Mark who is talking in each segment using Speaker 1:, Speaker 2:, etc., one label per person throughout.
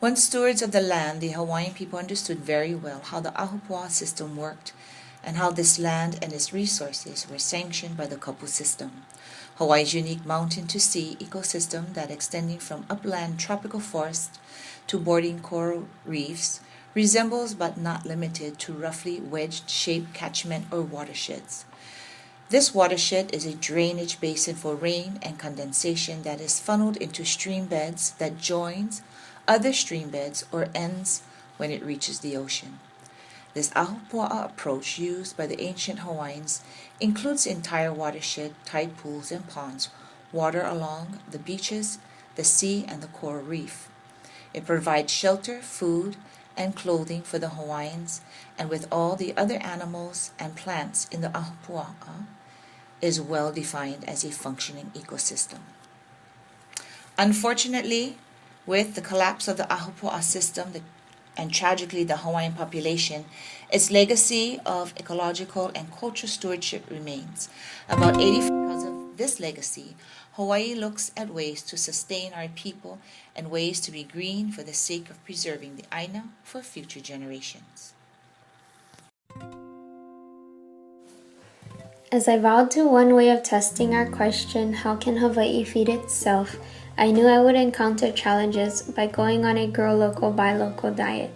Speaker 1: Once stewards of the land, the Hawaiian people understood very well how the Ahupua'a system worked and how this land and its resources were sanctioned by the Kapu system, Hawaii's unique mountain-to-sea ecosystem that extending from upland tropical forests to bordering coral reefs resembles but not limited to roughly wedge-shaped catchment or watersheds. This watershed is a drainage basin for rain and condensation that is funneled into stream beds that joins other stream beds or ends when it reaches the ocean. This Ahupua'a approach used by the ancient Hawaiians includes entire watershed, tide pools, and ponds, water along the beaches, the sea, and the coral reef. It provides shelter, food, and clothing for the Hawaiians, and with all the other animals and plants in the Ahupua'a, is well defined as a functioning ecosystem. Unfortunately, with the collapse of the Ahupua'a system, and tragically the Hawaiian population, its legacy of ecological and cultural stewardship remains. Because of this legacy, Hawaii looks at ways to sustain our people and ways to be green for the sake of preserving the Aina for future generations.
Speaker 2: As I vowed to one way of testing our question, how can Hawaii feed itself, I knew I would encounter challenges by going on a grow local, buy local diet.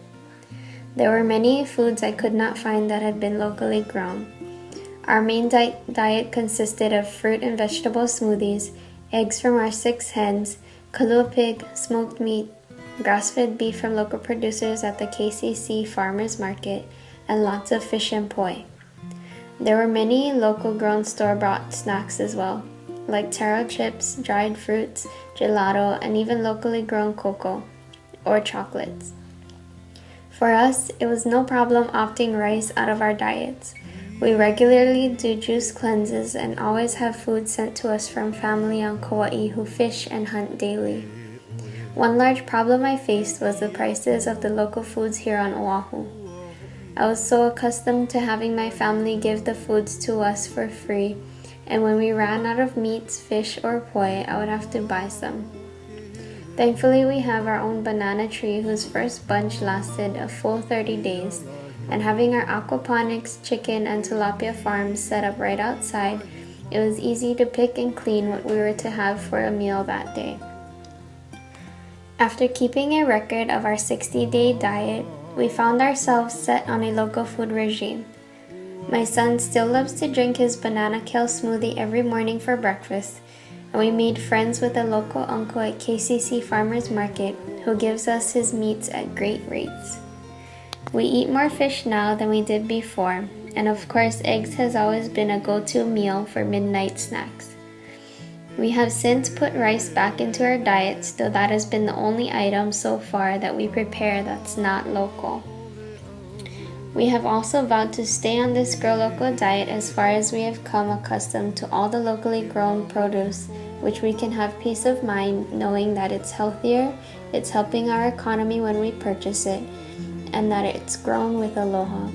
Speaker 2: There were many foods I could not find that had been locally grown. Our main diet consisted of fruit and vegetable smoothies, eggs from our 6 hens, kalua pig, smoked meat, grass-fed beef from local producers at the KCC Farmers Market, and lots of fish and poi. There were many local grown store-bought snacks as well, like taro chips, dried fruits, gelato, and even locally grown cocoa or chocolates. For us, it was no problem opting rice out of our diets. We regularly do juice cleanses and always have food sent to us from family on Kauai who fish and hunt daily. One large problem I faced was the prices of the local foods here on Oahu. I was so accustomed to having my family give the foods to us for free, and when we ran out of meats, fish, or poi, I would have to buy some. Thankfully, we have our own banana tree whose first bunch lasted a full 30 days, and having our aquaponics, chicken, and tilapia farms set up right outside, it was easy to pick and clean what we were to have for a meal that day. After keeping a record of our 60-day diet, we found ourselves set on a local food regime. My son still loves to drink his banana kale smoothie every morning for breakfast, and we made friends with a local uncle at KCC Farmers Market who gives us his meats at great rates. We eat more fish now than we did before, and of course eggs has always been a go-to meal for midnight snacks. We have since put rice back into our diets, though that has been the only item so far that we prepare that's not local. We have also vowed to stay on this grow local diet as far as we have come accustomed to all the locally grown produce, which we can have peace of mind knowing that it's healthier, it's helping our economy when we purchase it, and that it's grown with aloha.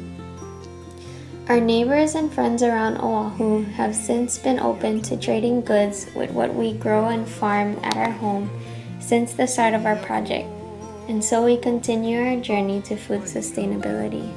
Speaker 2: Our neighbors and friends around Oahu have since been open to trading goods with what we grow and farm at our home since the start of our project, and so we continue our journey to food sustainability.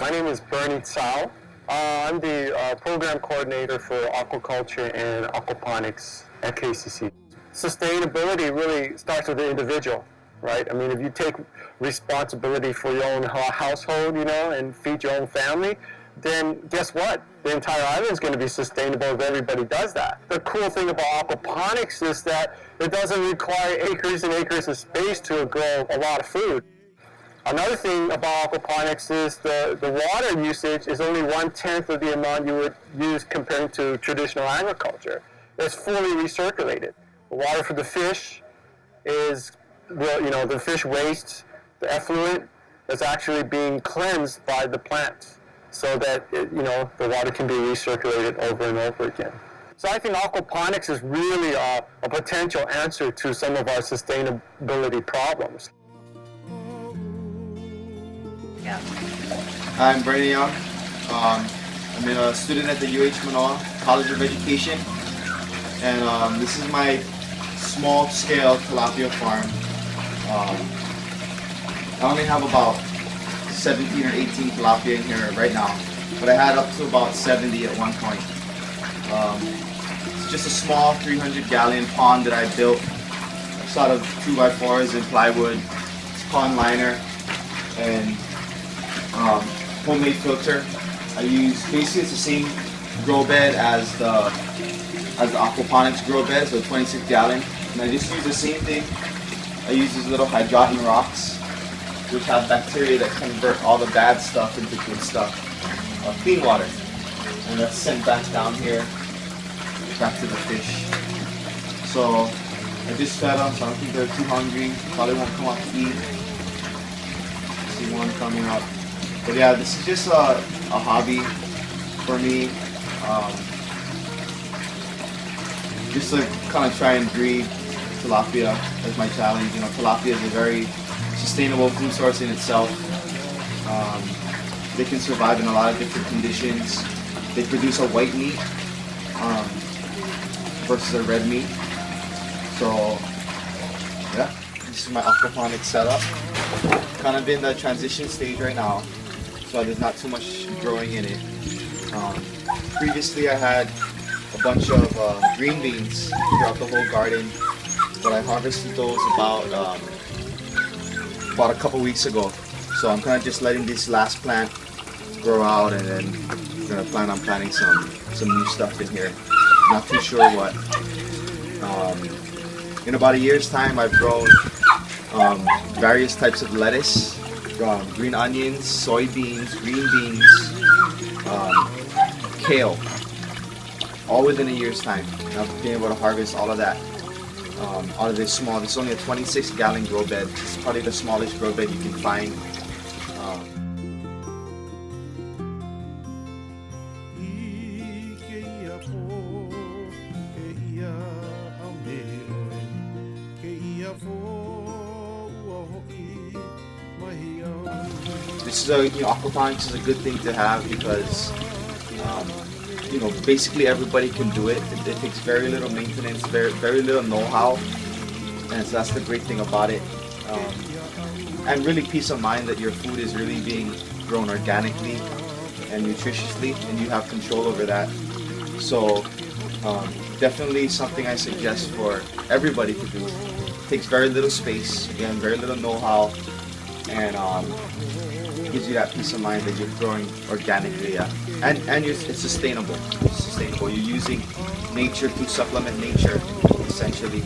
Speaker 3: My name is Bernie Tsao. I'm the program coordinator for aquaculture and aquaponics at KCC. Sustainability really starts with the individual, right? I mean, if you take responsibility for your own household, and feed your own family, then guess what? The entire island is going to be sustainable if everybody does that. The cool thing about aquaponics is that it doesn't require acres and acres of space to grow a lot of food. Another thing about aquaponics is the water usage is only 1/10 of the amount you would use compared to traditional agriculture. It's fully recirculated. The water for the fish is, the fish waste, the effluent is actually being cleansed by the plants so that, the water can be recirculated over and over again. So I think aquaponics is really a potential answer to some of our sustainability problems.
Speaker 1: Yeah.
Speaker 4: Hi, I'm Brandon Young. I'm a student at the UH Manoa College of Education. and this is my small-scale tilapia farm. I only have about 17 or 18 tilapia in here right now, but I had up to about 70 at one point. It's just a small 300-gallon pond that I built. Sort of 2x4s and plywood, pond liner, and homemade filter. I use basically it's the same grow bed as the aquaponics grow bed, so 26 gallon. And I just use the same thing. I use these little hydrogen rocks, which have bacteria that convert all the bad stuff into good stuff, clean water, and that's sent back down here, back to the fish. So I just fed them, so I don't think they're too hungry. Probably won't come out to eat. See one coming up. But yeah, this is just a hobby for me. Just to kind of try and breed tilapia as my challenge. You know, tilapia is a very sustainable food source in itself. They can survive in a lot of different conditions. They produce a white meat versus a red meat. So yeah, this is my aquaponics setup. Kind of in the transition stage right now, so there's not too much growing in it. Previously I had a bunch of green beans throughout the whole garden, but I harvested those about a couple weeks ago. So I'm kind of just letting this last plant grow out, and then I'm gonna plan on planting some new stuff in here. Not too sure what. In about a year's time, I've grown various types of lettuce, green onions, soybeans, green beans, kale, all within a year's time. And I've been able to harvest all of that out of this small. It's only a 26-gallon grow bed. It's probably the smallest grow bed you can find. This is aquaponics is a good thing to have because basically everybody can do it. It takes very little maintenance, very little know-how, and so that's the great thing about it. And really peace of mind that your food is really being grown organically and nutritiously, and you have control over that. So definitely something I suggest for everybody to do. It takes very little space, again, very little know-how, and gives you that peace of mind that you're growing organically, and it's sustainable. It's sustainable. You're using nature to supplement nature, essentially,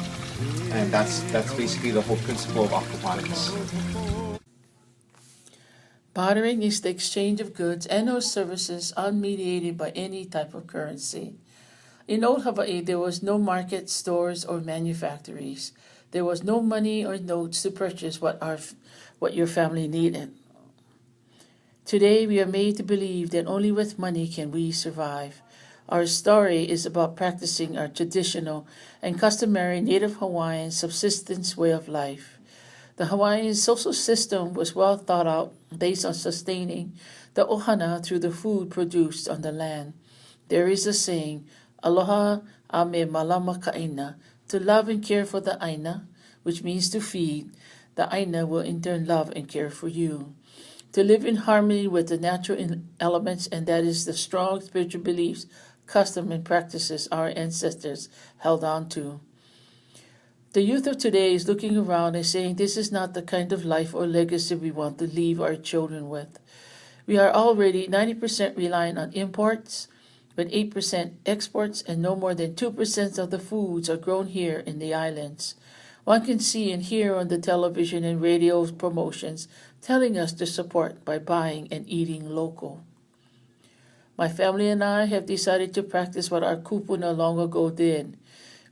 Speaker 4: and that's basically the whole principle of aquaponics.
Speaker 5: Bartering is the exchange of goods and or services unmediated by any type of currency. In old Hawaii, there was no market, stores, or manufactories. There was no money or notes to purchase what your family needed. Today, we are made to believe that only with money can we survive. Our story is about practicing our traditional and customary Native Hawaiian subsistence way of life. The Hawaiian social system was well thought out, based on sustaining the ohana through the food produced on the land. There is a saying, aloha a me malama ka aina, to love and care for the aina, which means to feed. The aina will in turn love and care for you. To live in harmony with the natural elements, and that is the strong spiritual beliefs, custom, and practices our ancestors held on to. The youth of today is looking around and saying this is not the kind of life or legacy we want to leave our children with. We are already 90% reliant on imports, with 8% exports, and no more than 2% of the foods are grown here in the islands. One can see and hear on the television and radio promotions telling us to support by buying and eating local. My family and I have decided to practice what our kupuna long ago did.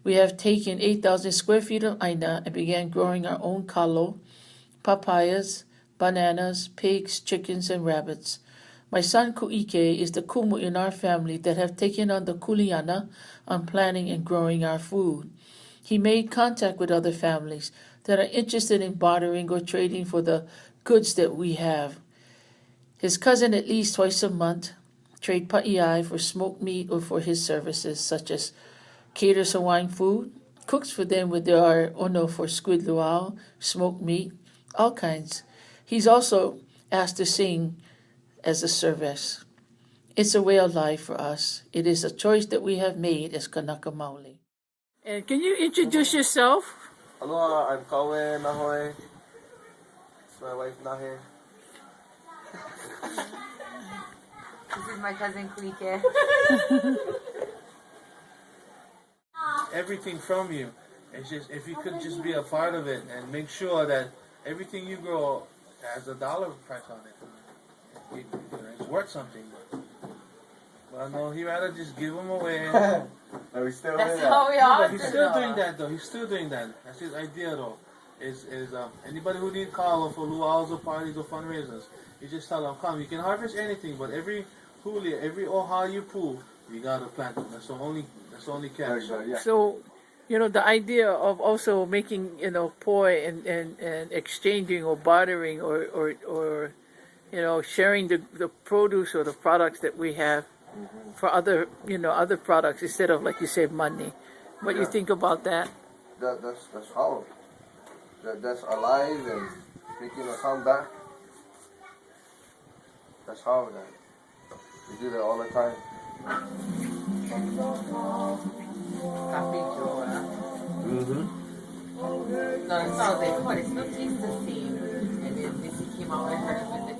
Speaker 5: We have taken 8,000 square feet of aina and began growing our own kalo, papayas, bananas, pigs, chickens, and rabbits. My son Kuike is the kumu in our family that have taken on the kuleana on planting and growing our food. He made contact with other families that are interested in bartering or trading for the goods that we have. His cousin at least twice a month trade pa'iai for smoked meat or for his services such as caters Hawaiian food, cooks for them with their ono for squid luau, smoked meat, all kinds. He's also asked to sing as a service. It's a way of life for us. It is a choice that we have made as Kanaka Maoli. And can you introduce yourself?
Speaker 6: Aloha, I'm Kawe Nahoe. It's my wife Nahe.
Speaker 1: This is my cousin Kuike.
Speaker 7: Everything from you. It's just if you could just be a part of it and make sure that everything you grow has a dollar price on it. It's worth something. But no, he rather just give them away.
Speaker 6: Are we still
Speaker 1: That's
Speaker 6: here?
Speaker 1: how we
Speaker 7: No,
Speaker 1: are.
Speaker 7: but he's still doing that though. He's still doing that. That's his idea though. Is anybody who needs kalo for luau's or parties or fundraisers, you just tell them, come. You can harvest anything, but every huli, every oha you pull, you gotta plant them. That's the only catch.
Speaker 6: Yeah.
Speaker 5: So, the idea of also making, poi and exchanging or bartering or sharing the produce or the products that we have for other products instead of, like you said, money. What do you think about that?
Speaker 6: That's how. That's alive and making a comeback. That's how that we do that all the time.
Speaker 1: Coffee Joe, huh? No, it's not they call it. It still tastes the same. And then this came out, I heard it with the